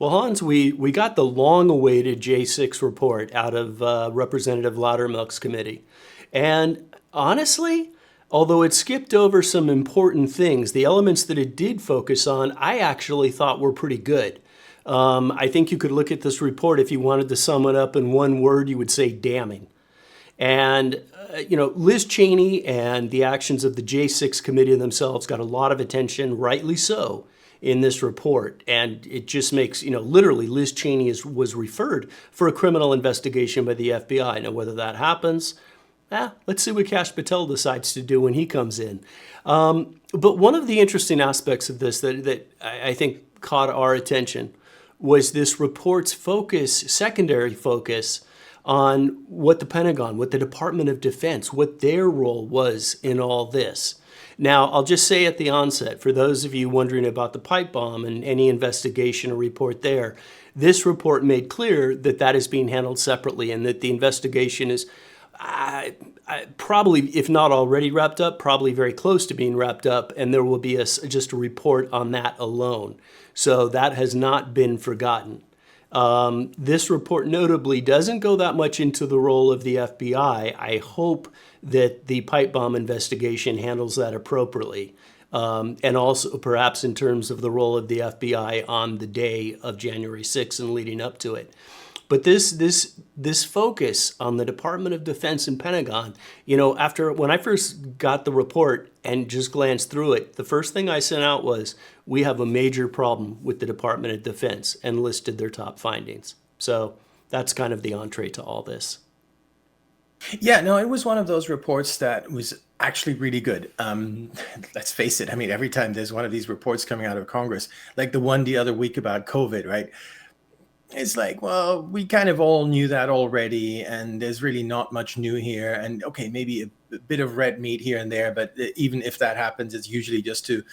Well, Hans, we got the long-awaited J6 report out of Representative Loudermilk's committee. And honestly, although it skipped over some important things, the elements that it did focus on, I actually thought were pretty good. I think you could look at this report, if you wanted to sum it up in one word, you would say damning. And, Liz Cheney and the actions of the J6 committee themselves got a lot of attention, rightly so, in this report. And it just makes, literally, Liz Cheney was referred for a criminal investigation by the FBI. Now, whether that happens, let's see what Kash Patel decides to do when he comes in. But one of the interesting aspects of this that I think caught our attention was this report's secondary focus on what the Pentagon, what the Department of Defense, what their role was in all this. Now, I'll just say at the onset, for those of you wondering about the pipe bomb and any investigation or report there, this report made clear that that is being handled separately and that the investigation is probably, if not already wrapped up, probably very close to being wrapped up, and there will be just a report on that alone. So that has not been forgotten. This report notably doesn't go that much into the role of the FBI. I hope that the pipe bomb investigation handles that appropriately. And also perhaps in terms of the role of the FBI on the day of January 6th and leading up to it. But this focus on the Department of Defense and Pentagon, when I first got the report and just glanced through it, the first thing I sent out was, we have a major problem with the Department of Defense, and listed their top findings. So that's kind of the entree to all this. Yeah, no, it was one of those reports that was actually really good. Let's face it. I mean, every time there's one of these reports coming out of Congress, like the one the other week about COVID, right? It's like, well, we kind of all knew that already, and there's really not much new here. And okay, maybe a bit of red meat here and there, but even if that happens, it's usually just to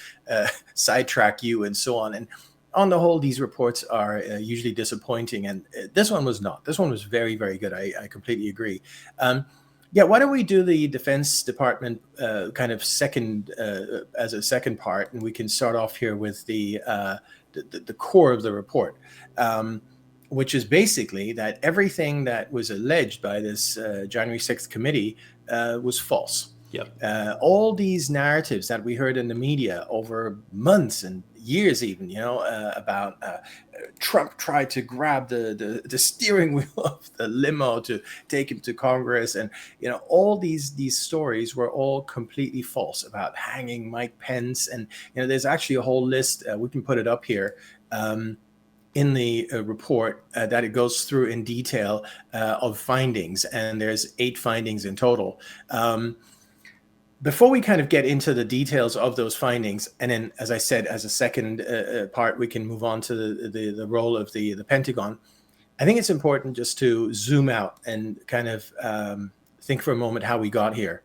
sidetrack you and so on. And on the whole, these reports are usually disappointing, and this one was not. This one was very, very good. I completely agree. Yeah, why don't we do the Defense Department kind of second as a second part, and we can start off here with the core of the report. Which is basically that everything that was alleged by this January 6th committee was false. Yep. All these narratives that we heard in the media over months and years even, about Trump tried to grab the steering wheel of the limo to take him to Congress. And, all these stories were all completely false about hanging Mike Pence. And, there's actually a whole list. We can put it up here. In the report that it goes through in detail of findings, and there's 8 findings in total. Before we kind of get into the details of those findings, and then, as I said, as a second part, we can move on to the role of the Pentagon. I think it's important just to zoom out and kind of think for a moment how we got here.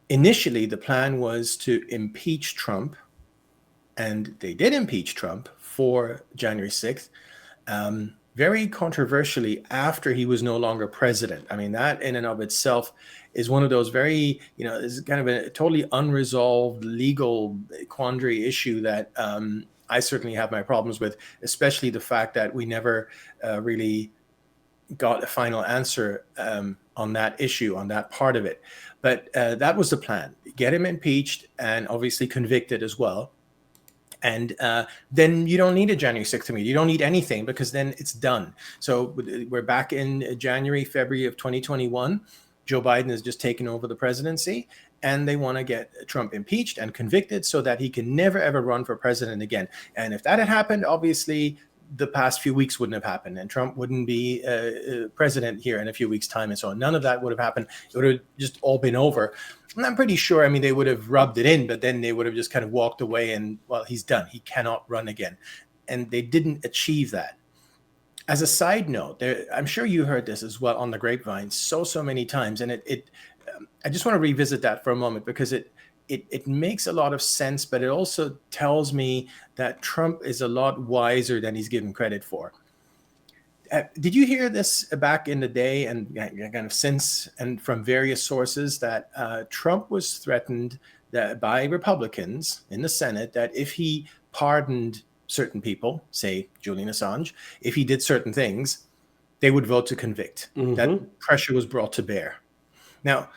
Initially, the plan was to impeach Trump, and they did impeach Trump for January 6th, very controversially after he was no longer president. I mean, that in and of itself is one of those very, is kind of a totally unresolved legal quandary issue that I certainly have my problems with, especially the fact that we never really got a final answer on that issue, on that part of it. But that was the plan. Get him impeached and obviously convicted as well. And then you don't need a January 6th committee. You don't need anything, because then it's done. So we're back in February of 2021. Joe Biden has just taken over the presidency, and they want to get Trump impeached and convicted so that he can never, ever run for president again. And if that had happened, obviously the past few weeks wouldn't have happened, and Trump wouldn't be president here in a few weeks' time and so on. None of that would have happened. It would have just all been over. And I'm pretty sure, they would have rubbed it in, but then they would have just kind of walked away and, well, he's done. He cannot run again. And they didn't achieve that. As a side note, I'm sure you heard this as well on the grapevine so many times. And I just want to revisit that for a moment, because it makes a lot of sense, but it also tells me that Trump is a lot wiser than he's given credit for. Did you hear this back in the day and kind of since, and from various sources, that Trump was threatened by Republicans in the Senate that if he pardoned certain people, say Julian Assange, if he did certain things, they would vote to convict. That pressure was brought to bear. Now,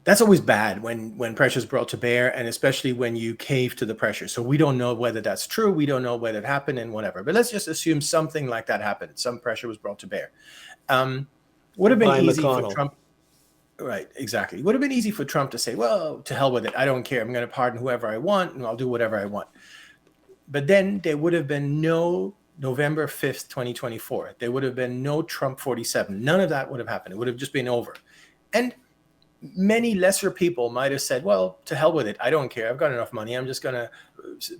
that's always bad when pressure is brought to bear, and especially when you cave to the pressure. So we don't know whether that's true. We don't know whether it happened and whatever. But let's just assume something like that happened. Some pressure was brought to bear. Would have been By easy McConnell. for Trump. Right, exactly. Would have been easy for Trump to say, well, to hell with it. I don't care. I'm going to pardon whoever I want, and I'll do whatever I want. But then there would have been no November 5th, 2024. There would have been no Trump 47. None of that would have happened. It would have just been over. And many lesser people might have said, well, to hell with it. I don't care. I've got enough money. I'm just going to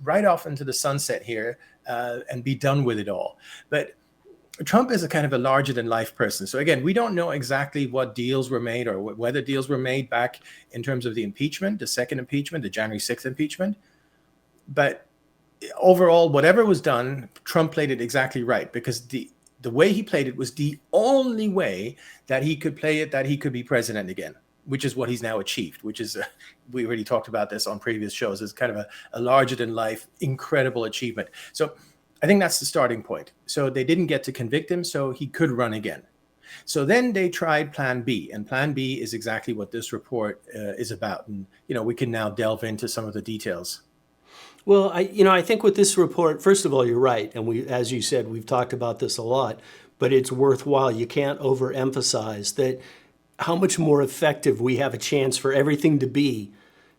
ride off into the sunset here and be done with it all. But Trump is a kind of a larger than life person. So again, we don't know exactly what deals were made or whether deals were made back in terms of the impeachment, the second impeachment, the January 6th impeachment. But overall, whatever was done, Trump played it exactly right, because the way he played it was the only way that he could play it, that he could be president again, which is what he's now achieved, which is, we already talked about this on previous shows, is kind of a larger than life, incredible achievement. So I think that's the starting point. So they didn't get to convict him, so he could run again. So then they tried Plan B, and Plan B is exactly what this report is about. And, we can now delve into some of the details. Well, I think with this report, first of all, you're right. And as you said, we've talked about this a lot, but it's worthwhile. You can't overemphasize that how much more effective we have a chance for everything to be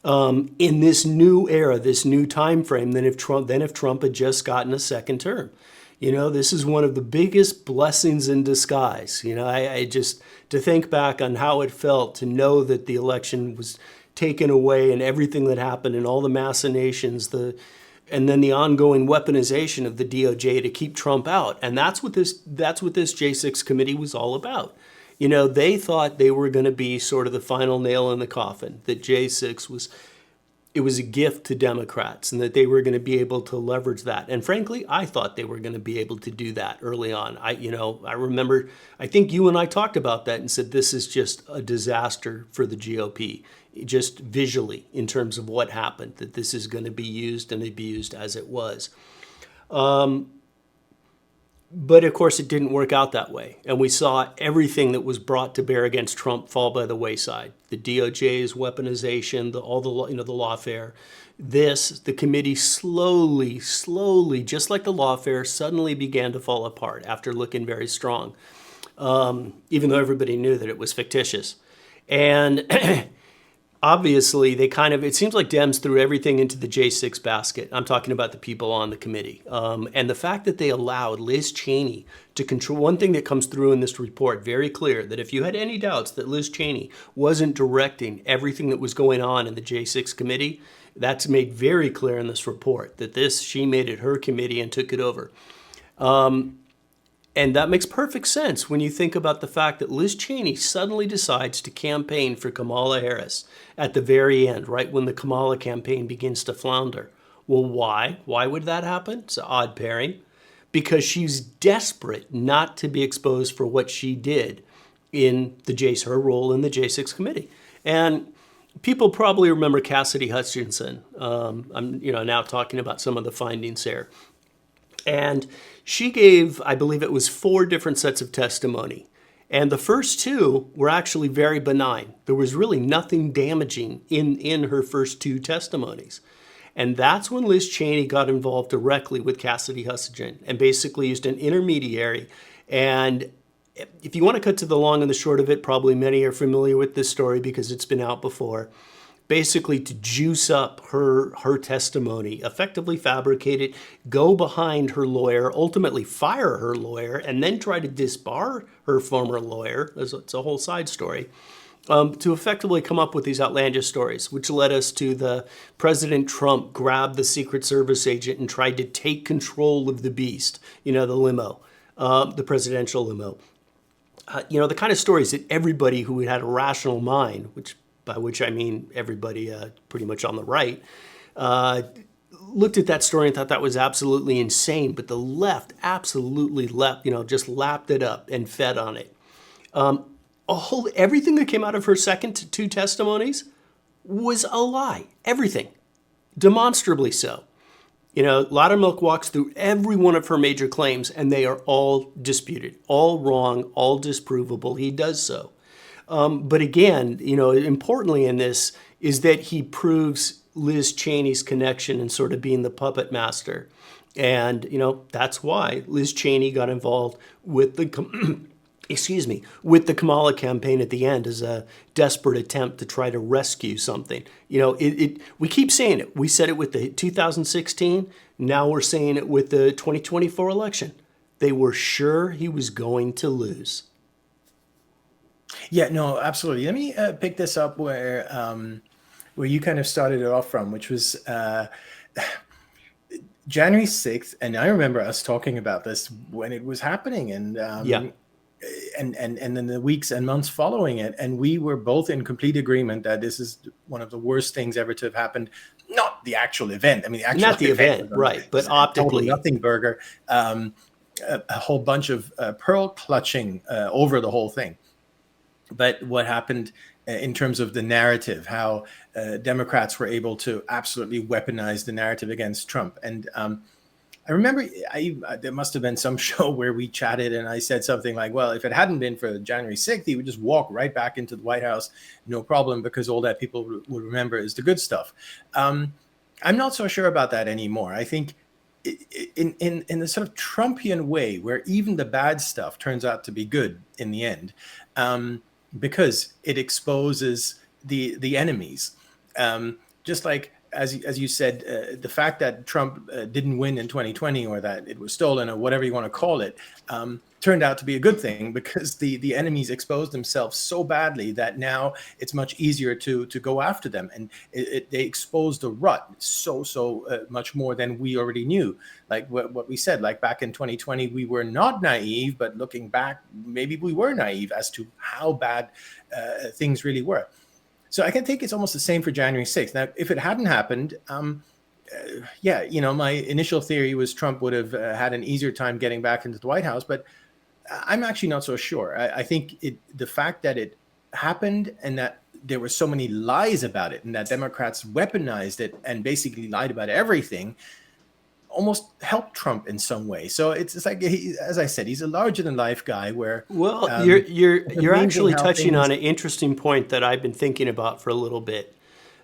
in this new era, this new time frame, than if Trump had just gotten a second term. This is one of the biggest blessings in disguise. I just, to think back on how it felt to know that the election was taken away and everything that happened and all the machinations, and then the ongoing weaponization of the DOJ to keep Trump out. And that's what this J6 committee was all about. They thought they were going to be sort of the final nail in the coffin, that J6 was a gift to Democrats and that they were going to be able to leverage that. And frankly, I thought they were going to be able to do that early on. I remember, I think you and I talked about that and said, this is just a disaster for the GOP, just visually in terms of what happened, that this is going to be used and abused as it was. But of course, it didn't work out that way. And we saw everything that was brought to bear against Trump fall by the wayside. The DOJ's weaponization, the lawfare. The committee slowly, just like the lawfare, suddenly began to fall apart after looking very strong, even though everybody knew that it was fictitious. And obviously, it seems like Dems threw everything into the J6 basket. I'm talking about the people on the committee. And the fact that they allowed Liz Cheney to control, one thing that comes through in this report very clear, that if you had any doubts that Liz Cheney wasn't directing everything that was going on in the J6 committee, that's made very clear in this report, that she made it her committee and took it over. And that makes perfect sense when you think about the fact that Liz Cheney suddenly decides to campaign for Kamala Harris at the very end, right when the Kamala campaign begins to flounder. Well, why? Why would that happen? It's an odd pairing. Because she's desperate not to be exposed for what she did in her role in the J6 committee. And people probably remember Cassidy Hutchinson. I'm now talking about some of the findings there. And she gave, I believe it was 4 different sets of testimony. And the first 2 were actually very benign. There was really nothing damaging in her first 2 testimonies. And that's when Liz Cheney got involved directly with Cassidy Hutchinson and basically used an intermediary. And if you want to cut to the long and the short of it, probably many are familiar with this story because it's been out before. Basically to juice up her testimony, effectively fabricate it, go behind her lawyer, ultimately fire her lawyer, and then try to disbar her former lawyer. It's a whole side story. To effectively come up with these outlandish stories, which led us to the President Trump grabbed the Secret Service agent and tried to take control of the beast, the limo, the presidential limo. The kind of stories that everybody who had a rational mind, by which I mean everybody pretty much on the right, looked at that story and thought that was absolutely insane. But the left absolutely just lapped it up and fed on it. Everything that came out of her second 2 testimonies was a lie. Everything. Demonstrably so. Loudermilk walks through every one of her major claims, and they are all disputed, all wrong, all disprovable. He does so. But again, importantly in this is that he proves Liz Cheney's connection and sort of being the puppet master. And, that's why Liz Cheney got involved with the, excuse me, with the Kamala campaign at the end as a desperate attempt to try to rescue something. We keep saying it. We said it with the 2016. Now we're saying it with the 2024 election. They were sure he was going to lose. Yeah, no, absolutely. Let me pick this up where you kind of started it off from, which was January 6th. And I remember us talking about this when it was happening, and Yeah. and then the weeks and months following it, and we were both in complete agreement that this is one of the worst things ever to have happened. Not the actual event. I mean, the actual Not the event, right, but total optically. nothing burger. A whole bunch of pearl clutching over the whole thing. But what happened in terms of the narrative, how Democrats were able to absolutely weaponize the narrative against Trump. And I remember there must have been some show where we chatted and I said something like, well, if it hadn't been for January 6th, he would just walk right back into the White House, no problem, because all that people would remember is the good stuff. I'm not so sure about that anymore. I think in the sort of Trumpian way, where even the bad stuff turns out to be good in the end, because it exposes the enemies. Just like as you said, the fact that Trump didn't win in 2020, or that it was stolen, or whatever you want to call it, turned out to be a good thing, because the enemies exposed themselves so badly that now it's much easier to go after them, and they exposed the rut so much more than we already knew. Like what we said, like back in 2020, we were not naive, but looking back, maybe we were naive as to how bad things really were. So I can think it's almost the same for January 6th. Now, if it hadn't happened, my initial theory was Trump would have had an easier time getting back into the White House, but I'm actually not so sure. I think the fact that it happened, and that there were so many lies about it, and that Democrats weaponized it and basically lied about everything, almost helped Trump in some way. So it's like, as I said, he's a larger than life guy. Where You're actually touching on an interesting point that I've been thinking about for a little bit.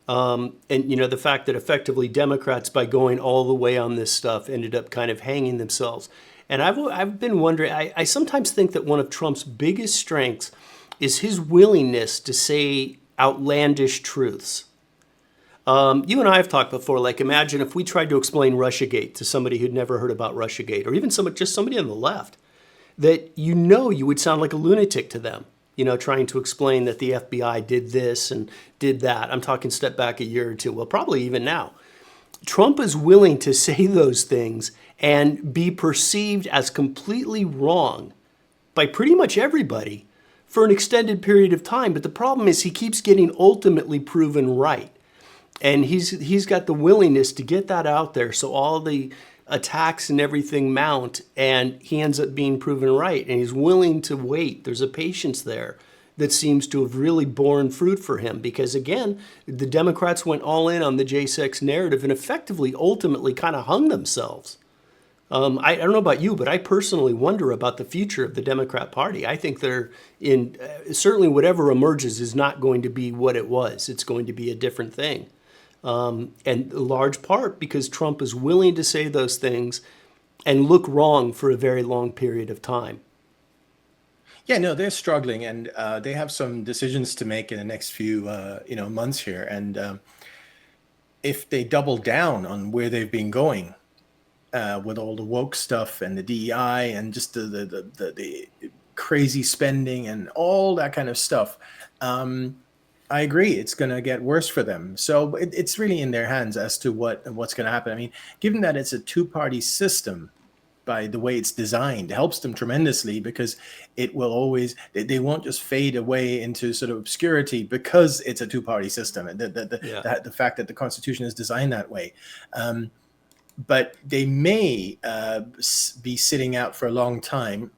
And the fact that effectively Democrats, by going all the way on this stuff, ended up kind of hanging themselves. And I've been wondering, I sometimes think that one of Trump's biggest strengths is his willingness to say outlandish truths. You and I have talked before, like, imagine if we tried to explain Russiagate to somebody who'd never heard about Russiagate, or even just somebody on the left, that you would sound like a lunatic to them, trying to explain that the FBI did this and did that. I'm talking step back a year or two, well, probably even now. Trump is willing to say those things and be perceived as completely wrong by pretty much everybody for an extended period of time. But the problem is he keeps getting ultimately proven right. And he's got the willingness to get that out there, so all the attacks and everything mount, and he ends up being proven right. And he's willing to wait. There's a patience there that seems to have really borne fruit for him, because, again, the Democrats went all in on the J6 narrative and effectively, ultimately, kind of hung themselves. I don't know about you, but I personally wonder about the future of the Democrat Party. I think they're in certainly whatever emerges is not going to be what it was. It's going to be a different thing. And a large part because Trump is willing to say those things and look wrong for a very long period of time. Yeah, no, they're struggling, and they have some decisions to make in the next few months here. And if they double down on where they've been going with all the woke stuff and the DEI and just the crazy spending and all that kind of stuff, I agree. It's going to get worse for them. So it's really in their hands as to what's going to happen. I mean, given that it's a two-party system, by the way it's designed, helps them tremendously, because it will always, they won't just fade away into sort of obscurity because it's a two-party system. And the fact that the Constitution is designed that way. But they may be sitting out for a long time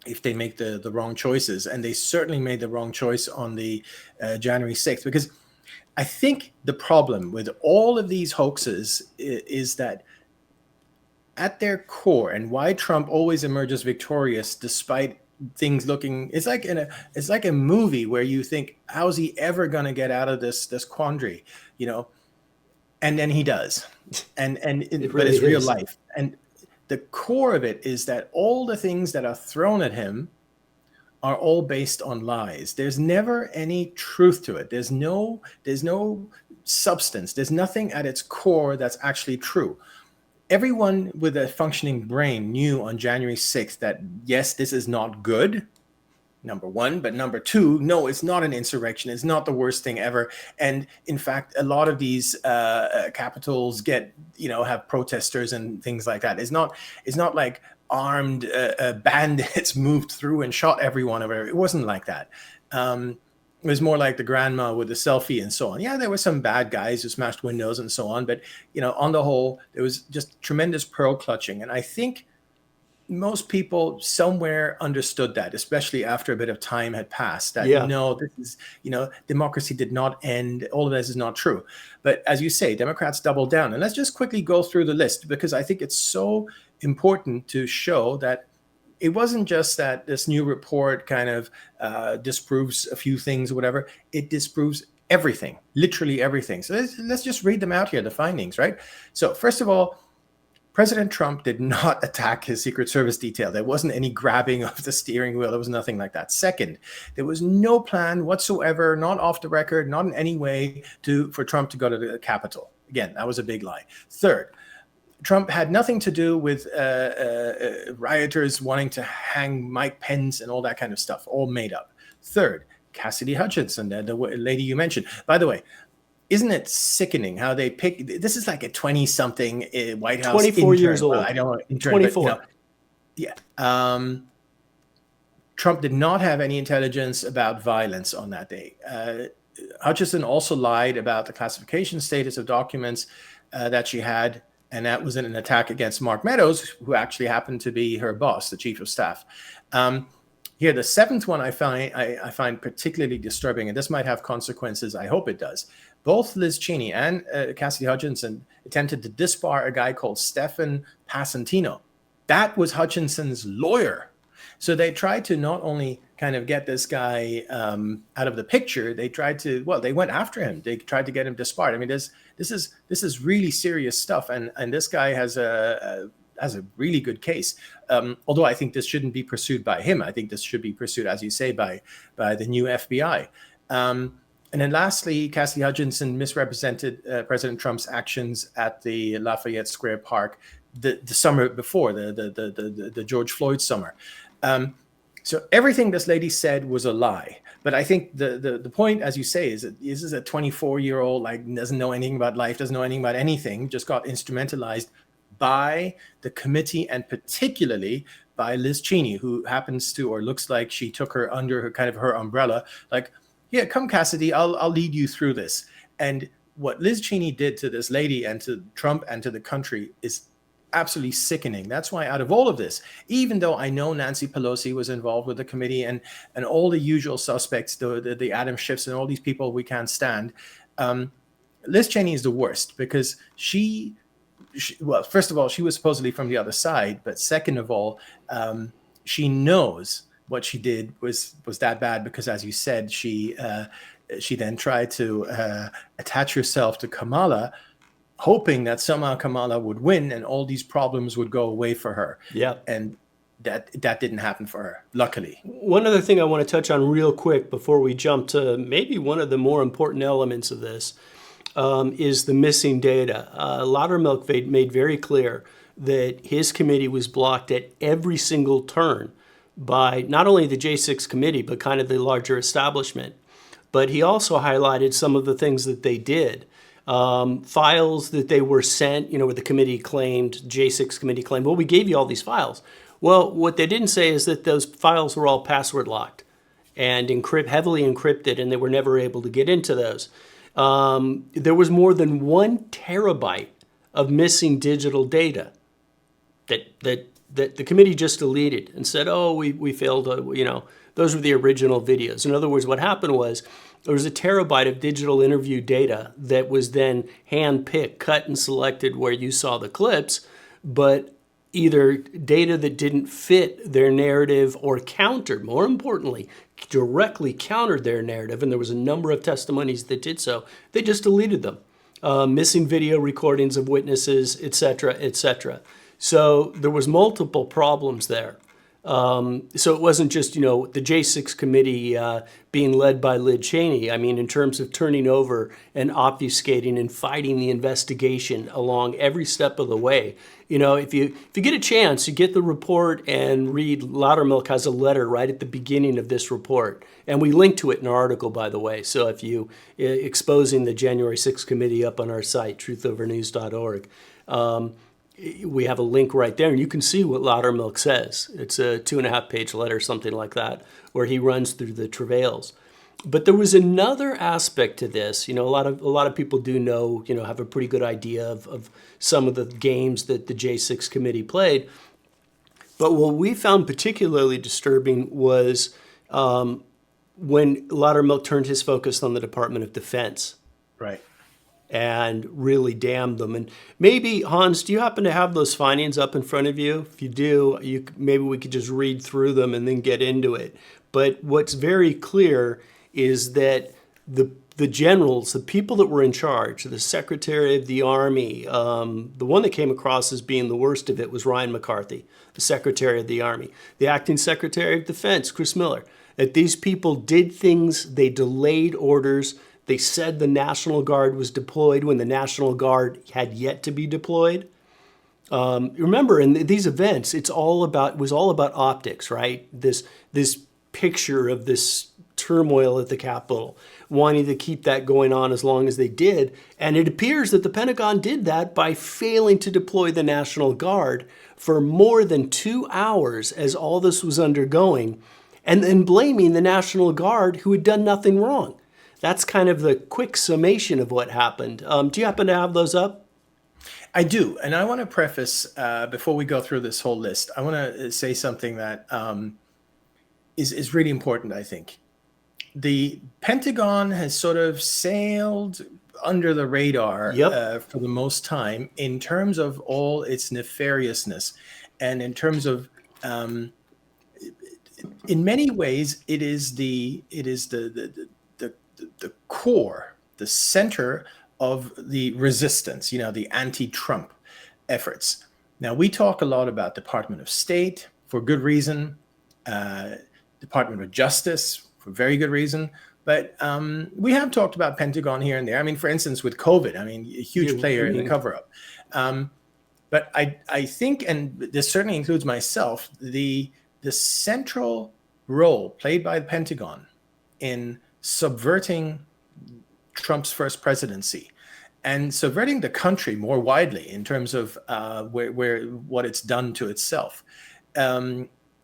if they make the wrong choices. And they certainly made the wrong choice on the January 6th, because I think the problem with all of these hoaxes is that at their core, and why Trump always emerges victorious despite things looking, it's like a movie where you think, how's he ever going to get out of this quandary, you know? And then he does. It But really it's real is. life. And the core of it is that all the things that are thrown at him are all based on lies. There's never any truth to it. There's no substance. There's nothing at its core that's actually true. Everyone with a functioning brain knew on January 6th that, yes, this is not good, number one, but number two, no, it's not an insurrection. It's not the worst thing ever. And in fact, a lot of these capitals have protesters and things like that. It's not like armed bandits moved through and shot everyone over. It wasn't like that. It was more like the grandma with the selfie and so on. Yeah, there were some bad guys who smashed windows and so on, but on the whole, there was just tremendous pearl clutching. And I think most people somewhere understood that, especially after a bit of time had passed, that Yeah. no, this is, democracy did not end. All of this is not true. But as you say, Democrats doubled down. And let's just quickly go through the list, because I think it's so important to show that it wasn't just that this new report kind of disproves a few things or whatever. It disproves everything, literally everything. So let's just read them out here, the findings, right? So first of all, President Trump did not attack his Secret Service detail. There wasn't any grabbing of the steering wheel. There was nothing like that. Second, there was no plan whatsoever, not off the record, not in any way, for Trump to go to the Capitol. Again, that was a big lie. Third, Trump had nothing to do with rioters wanting to hang Mike Pence and all that kind of stuff, all made up. Third, Cassidy Hutchinson, the lady you mentioned. By the way, isn't it sickening how they pick? This is like a 20-something White House 24 intern. years old. Well, I don't know, intern, 24. but yeah. Trump did not have any intelligence about violence on that day. Hutchinson also lied about the classification status of documents that she had, and that was an attack against Mark Meadows, who actually happened to be her boss, the chief of staff. Here, the seventh one I find particularly disturbing, and this might have consequences. I hope it does. Both Liz Cheney and Cassidy Hutchinson attempted to disbar a guy called Stephen Passantino. That was Hutchinson's lawyer. So they tried to not only kind of get this guy out of the picture, they went after him. They tried to get him disbarred. I mean, this is really serious stuff, and this guy has a really good case. Although I think this shouldn't be pursued by him. I think this should be pursued, as you say, by the new FBI. And then lastly, Cassidy Hutchinson misrepresented President Trump's actions at the Lafayette Square Park the summer before, the George Floyd summer. So everything this lady said was a lie. But I think the point, as you say, is that this is a 24-year-old, like, doesn't know anything about life, doesn't know anything about anything, just got instrumentalized by the committee, and particularly by Liz Cheney, who happens to, or looks like she took her under her umbrella, like, yeah, come Cassidy, I'll lead you through this. And what Liz Cheney did to this lady and to Trump and to the country is absolutely sickening. That's why out of all of this, even though I know Nancy Pelosi was involved with the committee and all the usual suspects, the Adam Schiffs and all these people we can't stand, Liz Cheney is the worst, because she, well, first of all, she was supposedly from the other side, but second of all, she knows what she did was that bad, because, as you said, she then tried to attach herself to Kamala, hoping that somehow Kamala would win and all these problems would go away for her. Yeah. And that didn't happen for her, luckily. One other thing I want to touch on real quick before we jump to maybe one of the more important elements of this is the missing data. Loudermilk made very clear that his committee was blocked at every single turn by not only the J6 committee, but kind of the larger establishment. But he also highlighted some of the things that they did. Files that they were sent, where the committee claimed, J6 committee claimed, well, we gave you all these files. Well, what they didn't say is that those files were all password locked and heavily encrypted, and they were never able to get into those. There was more than 1 terabyte of missing digital data that the committee just deleted and said, oh, we failed to, those were the original videos. In other words, what happened was there was a terabyte of digital interview data that was then hand-picked, cut and selected where you saw the clips, but either data that didn't fit their narrative or countered, more importantly, directly countered their narrative, and there was a number of testimonies that did so, they just deleted them. Missing video recordings of witnesses, et cetera, et cetera. So there was multiple problems there. So it wasn't just, the J6 committee being led by Lid Cheney. I mean, in terms of turning over and obfuscating and fighting the investigation along every step of the way. If you get a chance, you get the report and read. Loudermilk has a letter right at the beginning of this report, and we link to it in our article, by the way. So if you exposing the January 6th committee up on our site, truthovernews.org. We have a link right there, and you can see what Loudermilk says. It's a 2.5-page letter, something like that, where he runs through the travails. But there was another aspect to this. A lot of people do know, have a pretty good idea of some of the games that the J6 committee played. But what we found particularly disturbing was when Loudermilk turned his focus on the Department of Defense. Right. And really damned them. And maybe, Hans, do you happen to have those findings up in front of you? If you do, maybe we could just read through them and then get into it. But what's very clear is that the generals, the people that were in charge, the Secretary of the Army, the one that came across as being the worst of it was Ryan McCarthy, the Secretary of the Army. The Acting Secretary of Defense, Chris Miller. That these people did things, they delayed orders. They said the National Guard was deployed when the National Guard had yet to be deployed. Remember, in these events, it was all about optics, right? This picture of this turmoil at the Capitol, wanting to keep that going on as long as they did. And it appears that the Pentagon did that by failing to deploy the National Guard for more than 2 hours as all this was undergoing, and then blaming the National Guard who had done nothing wrong. That's kind of the quick summation of what happened. Do you happen to have those up? I do. And I want to preface, before we go through this whole list, I want to say something that is really important, I think. The Pentagon has sort of sailed under the radar for the most time in terms of all its nefariousness, and in terms of in many ways it is the core, the center of the resistance, the anti-Trump efforts. Now, we talk a lot about Department of State for good reason, Department of Justice for very good reason, but we have talked about Pentagon here and there. I mean, for instance, with COVID, a huge player in the cover-up. But I think, and this certainly includes myself, the central role played by the Pentagon in subverting Trump's first presidency and subverting the country more widely in terms of what it's done to itself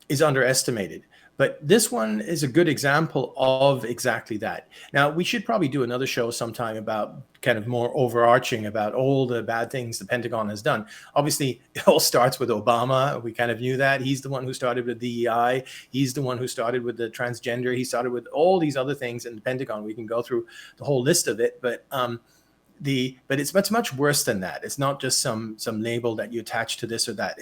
is underestimated. But this one is a good example of exactly that. Now, we should probably do another show sometime about kind of more overarching about all the bad things the Pentagon has done. Obviously, it all starts with Obama. We kind of knew that. He's the one who started with DEI. He's the one who started with the transgender. He started with all these other things in the Pentagon. We can go through the whole list of it, but it's much worse than that. It's not just some label that you attach to this or that.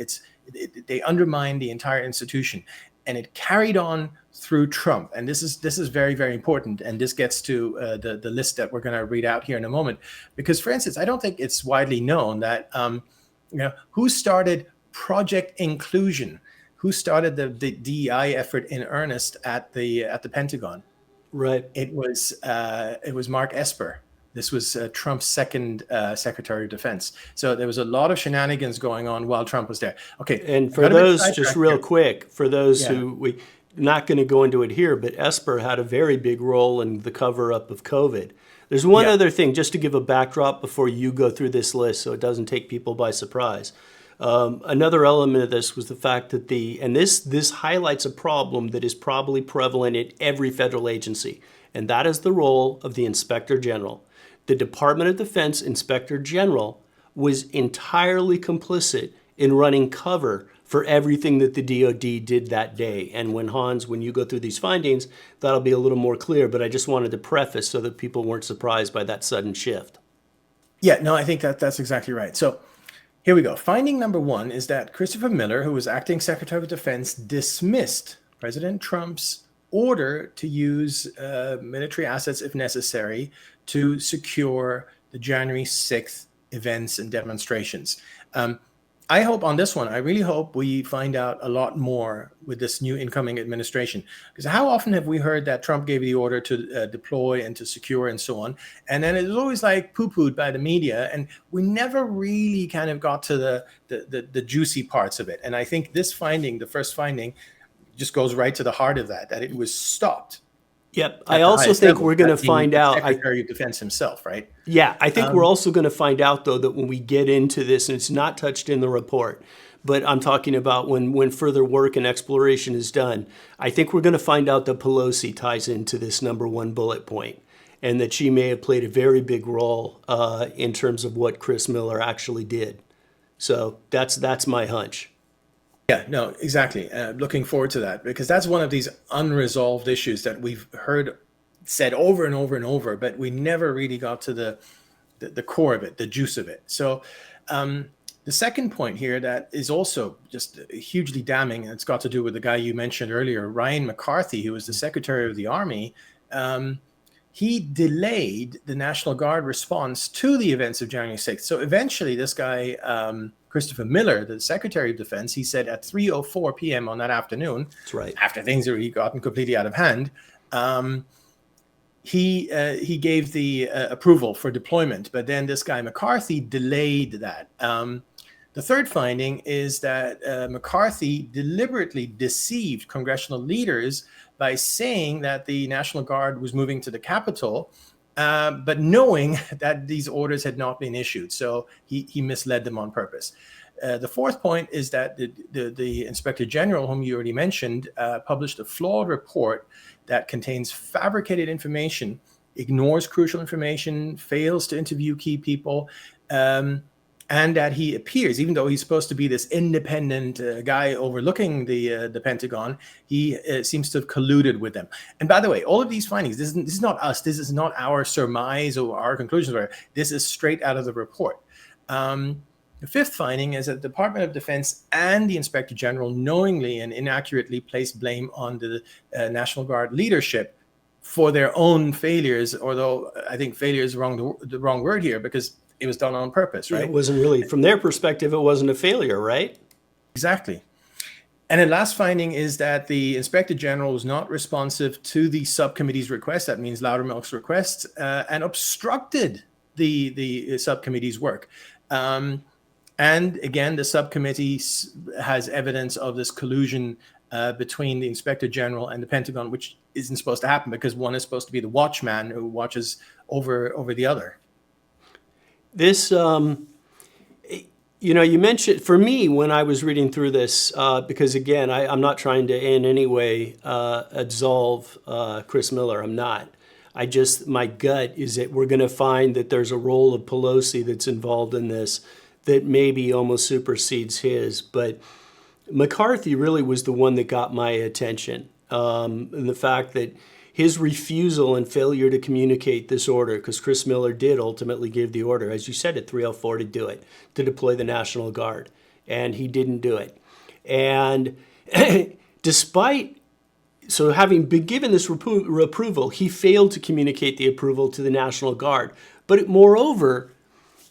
They undermine the entire institution. And it carried on through Trump. And this is very, very important. And this gets to the list that we're going to read out here in a moment. Because, for instance, I don't think it's widely known that, who started Project Inclusion? Who started the DEI effort in earnest at the Pentagon? Right. It was Mark Esper. This was Trump's second Secretary of Defense. So there was a lot of shenanigans going on while Trump was there. Okay. And for those, just real quick, for those who we're not going to go into it here, but Esper had a very big role in the cover-up of COVID. There's one other thing, just to give a backdrop before you go through this list so it doesn't take people by surprise. Another element of this was the fact that this highlights a problem that is probably prevalent in every federal agency, and that is the role of the Inspector General. The Department of Defense Inspector General was entirely complicit in running cover for everything that the DoD did that day. And when you go through these findings, that'll be a little more clear, but I just wanted to preface so that people weren't surprised by that sudden shift. Yeah, no, I think that's exactly right. So Here we go. Finding number one is that Christopher Miller, who was acting Secretary of Defense, dismissed President Trump's order to use military assets if necessary to secure the January 6th events and demonstrations. I hope on this one, I really hope we find out a lot more with this new incoming administration. Because how often have we heard that Trump gave the order to deploy and to secure and so on? And then it was always like poo-pooed by the media. And we never really kind of got to the juicy parts of it. And I think this finding, the first finding, just goes right to the heart of that it was stopped. Yep. I also think we're going to find out. Secretary of Defense himself, right? Yeah, I think we're also going to find out, though, that when we get into this, and it's not touched in the report, but I'm talking about when further work and exploration is done, I think we're going to find out that Pelosi ties into this number one bullet point, and that she may have played a very big role in terms of what Chris Miller actually did. So that's my hunch. Yeah, no, exactly. Looking forward to that because that's one of these unresolved issues that we've heard said over and over and over, but we never really got to the core of it, the juice of it. So the second point here that is also just hugely damning, and it's got to do with the guy you mentioned earlier, Ryan McCarthy, who was the Secretary of the Army. He delayed the National Guard response to the events of January 6th. So eventually this guy, Christopher Miller, the Secretary of Defense, he said at 3:04 p.m. on that afternoon, That's right. after things had really gotten completely out of hand, he gave the approval for deployment. But then this guy McCarthy delayed that. The third finding is that McCarthy deliberately deceived congressional leaders by saying that the National Guard was moving to the Capitol, but knowing that these orders had not been issued. So he misled them on purpose. The fourth point is that the Inspector General, whom you already mentioned, published a flawed report that contains fabricated information, ignores crucial information, fails to interview key people, and that he appears, even though he's supposed to be this independent guy overlooking the Pentagon, he seems to have colluded with them. And by the way, all of these findings, this is not us, this is not our surmise or our conclusions, this is straight out of the report. The fifth finding is that the Department of Defense and the Inspector General knowingly and inaccurately placed blame on the National Guard leadership for their own failures, although I think failure is the wrong word here because it was done on purpose, right? It wasn't really, from their perspective, it wasn't a failure, right? Exactly. And the last finding is that the Inspector General was not responsive to the subcommittee's request, that means Loudermilk's request, and obstructed the subcommittee's work. And again, the subcommittee has evidence of this collusion between the Inspector General and the Pentagon, which isn't supposed to happen because one is supposed to be the watchman who watches over the other. This, you mentioned, for me, when I was reading through this, because again, I'm not trying to in any way absolve Chris Miller. I'm not. My gut is that we're going to find that there's a role of Pelosi that's involved in this that maybe almost supersedes his. But McCarthy really was the one that got my attention. And the fact that his refusal and failure to communicate this order, because Chris Miller did ultimately give the order, as you said, at 3:04 to do it, to deploy the National Guard, and he didn't do it. And having been given this approval, he failed to communicate the approval to the National Guard. But moreover,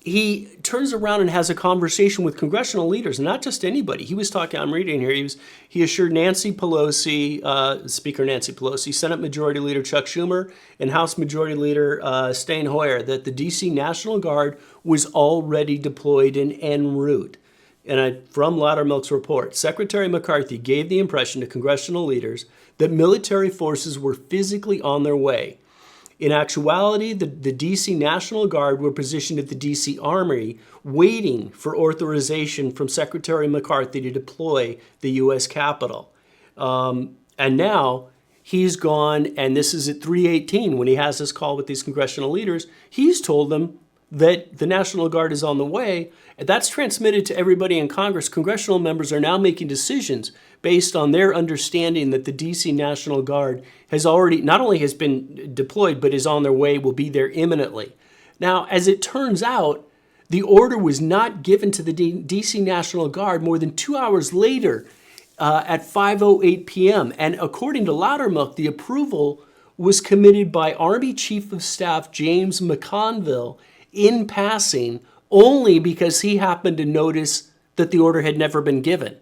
he turns around and has a conversation with congressional leaders, and not just anybody. He was talking, I'm reading here, he assured Nancy Pelosi, Speaker Nancy Pelosi, Senate Majority Leader Chuck Schumer, and House Majority Leader Steny Hoyer that the D.C. National Guard was already deployed and en route. And from Loudermilk's report, Secretary McCarthy gave the impression to congressional leaders that military forces were physically on their way. In actuality, the D.C. National Guard were positioned at the D.C. Armory waiting for authorization from Secretary McCarthy to deploy the U.S. Capitol. And now he's gone, and this is at 3:18 when he has this call with these congressional leaders. He's told them that the National Guard is on the way. And that's transmitted to everybody in Congress. Congressional members are now making decisions based on their understanding that the D.C. National Guard has already, not only has been deployed, but is on their way, will be there imminently. Now, as it turns out, The order was not given to the DC National Guard more than 2 hours later at 5:08 p.m. And according to Loudermilk, the approval was committed by Army Chief of Staff James McConville in passing only because he happened to notice that the order had never been given.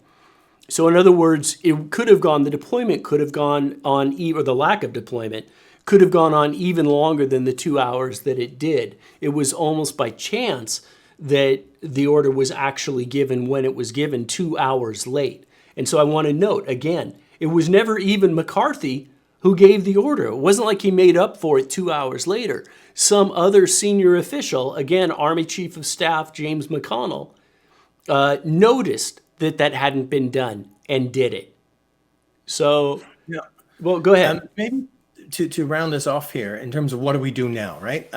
So in other words, it could have gone, the deployment could have gone on, or the lack of deployment could have gone on even longer than the 2 hours that it did. It was almost by chance that the order was actually given when it was given 2 hours late. And so I want to note, again, it was never even McCarthy who gave the order. It wasn't like he made up for it 2 hours later. Some other senior official, again, Army Chief of Staff James McConnell, noticed that that hadn't been done and did it. So, Yeah. well, go ahead. Maybe to round this off here in terms of what do we do now, right?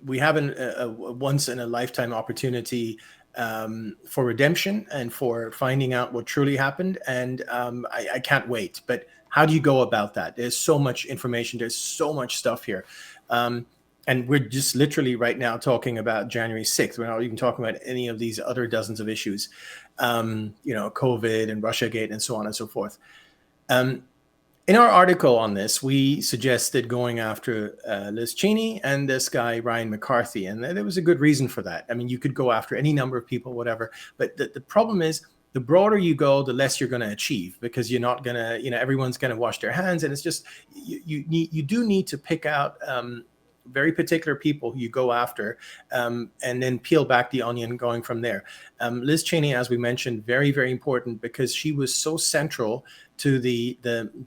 We have a once in a lifetime opportunity for redemption and for finding out what truly happened. And I can't wait. But how do you go about that? There's so much information. There's so much stuff here. And we're just literally right now talking about January 6th. We're not even talking about any of these other dozens of issues, COVID and Russiagate and so on and so forth. In our article on this, we suggested going after Liz Cheney and this guy, Ryan McCarthy. And there was a good reason for that. I mean, you could go after any number of people, whatever. But the problem is, the broader you go, the less you're going to achieve, because you're not going to, everyone's going to wash their hands. And it's just, you do need to pick out very particular people who you go after, and then peel back the onion going from there. Liz Cheney, as we mentioned, very, very important because she was so central to the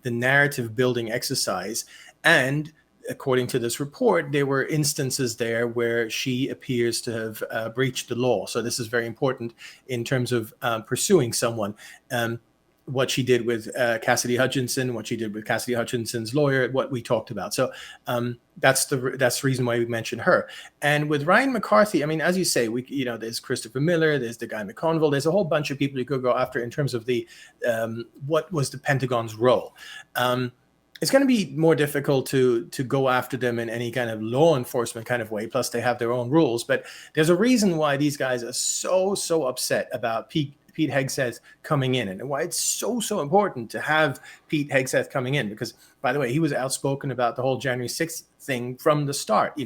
narrative building exercise. And according to this report, there were instances there where she appears to have breached the law. So this is very important in terms of pursuing someone. What she did with Cassidy Hutchinson, what she did with Cassidy Hutchinson's lawyer, what we talked about. So that's the reason why we mentioned her. And with Ryan McCarthy, I mean, as you say, there's Christopher Miller, there's the guy McConville, there's a whole bunch of people you could go after in terms of the what was the Pentagon's role. It's going to be more difficult to go after them in any kind of law enforcement kind of way. Plus, they have their own rules. But there's a reason why these guys are so upset about Pete Hegseth coming in, and why it's so important to have Pete Hegseth coming in, because, by the way, he was outspoken about the whole January 6th thing from the start.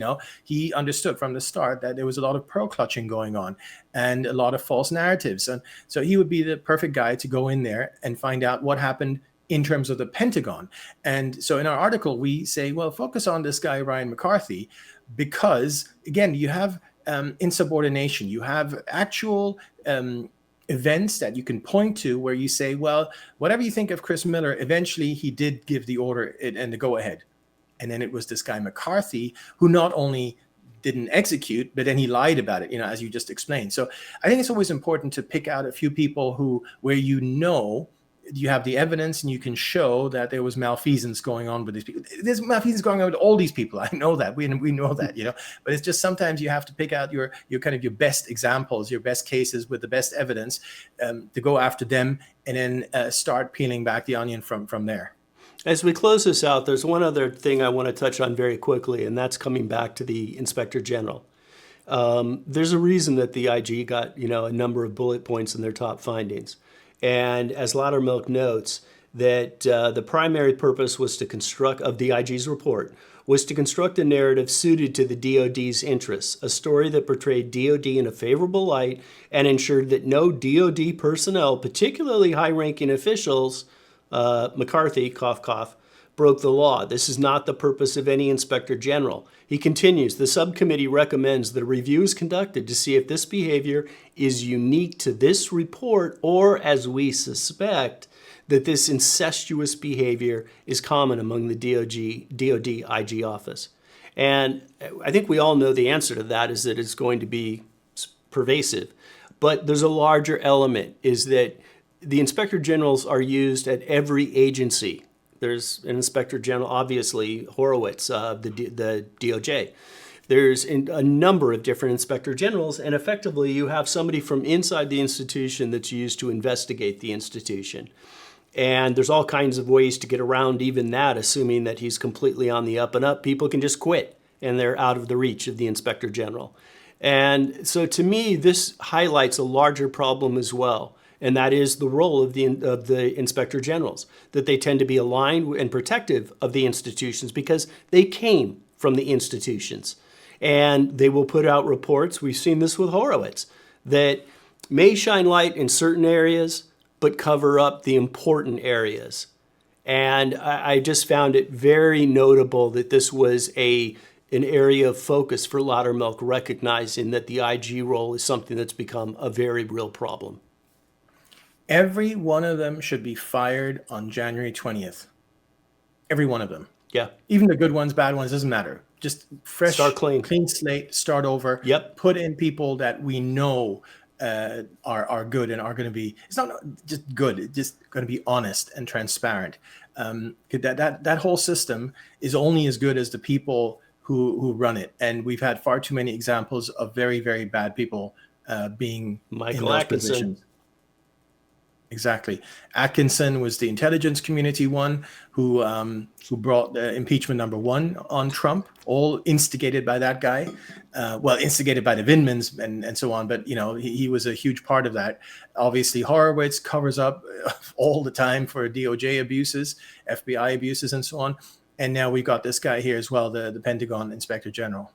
He understood from the start that there was a lot of pearl clutching going on and a lot of false narratives. And so he would be the perfect guy to go in there and find out what happened in terms of the Pentagon. And so in our article, we say, well, focus on this guy, Ryan McCarthy, because, again, you have insubordination, you have actual events that you can point to where you say, well, whatever you think of Chris Miller, eventually he did give the order and the go ahead. And then it was this guy McCarthy who not only didn't execute, but then he lied about it, as you just explained. So I think it's always important to pick out a few people where you have the evidence and you can show that there was malfeasance going on with these people. There's malfeasance going on with all these people. I know that. We know that, but it's just sometimes you have to pick out your kind of your best examples, your best cases with the best evidence to go after them, and then start peeling back the onion from there. As we close this out, there's one other thing I want to touch on very quickly, and that's coming back to the Inspector General. There's a reason that the IG got, a number of bullet points in their top findings. And as Loudermilk notes, that the primary purpose was of the IG's report was to construct a narrative suited to the DoD's interests, a story that portrayed DoD in a favorable light and ensured that no DoD personnel, particularly high-ranking officials, McCarthy, cough, cough, broke the law. This is not the purpose of any Inspector General. He continues, the subcommittee recommends that a review is conducted to see if this behavior is unique to this report, or, as we suspect, that this incestuous behavior is common among the DoD IG office. And I think we all know the answer to that is that it's going to be pervasive. But there's a larger element, is that the Inspector Generals are used at every agency. There's an Inspector General, obviously, Horowitz, the DOJ. There's a number of different Inspector Generals, and effectively you have somebody from inside the institution that's used to investigate the institution. And there's all kinds of ways to get around even that, assuming that he's completely on the up and up. People can just quit, and they're out of the reach of the Inspector General. And so to me, this highlights a larger problem as well. And that is the role of the inspector generals, that they tend to be aligned and protective of the institutions because they came from the institutions. And they will put out reports, we've seen this with Horowitz, that may shine light in certain areas, but cover up the important areas. And I just found it very notable that this was an area of focus for Loudermilk, recognizing that the IG role is something that's become a very real problem. Every one of them should be fired on January 20th. Every one of them. Yeah. Even the good ones, bad ones, doesn't matter. Just fresh, Start clean. clean slate, start over. Yep. Put in people that we know are good and are going to be, it's not just good, it's just going to be honest and transparent. That whole system is only as good as the people who run it. And we've had far too many examples of very, very bad people being Michael in those Atkinson. positions. Exactly. Atkinson was the intelligence community one who brought impeachment #1 on Trump, all instigated by that guy. Well, instigated by the Vindmans and so on, but he was a huge part of that. Obviously, Horowitz covers up all the time for DOJ abuses, FBI abuses, and so on. And now we've got this guy here as well, the Pentagon Inspector General.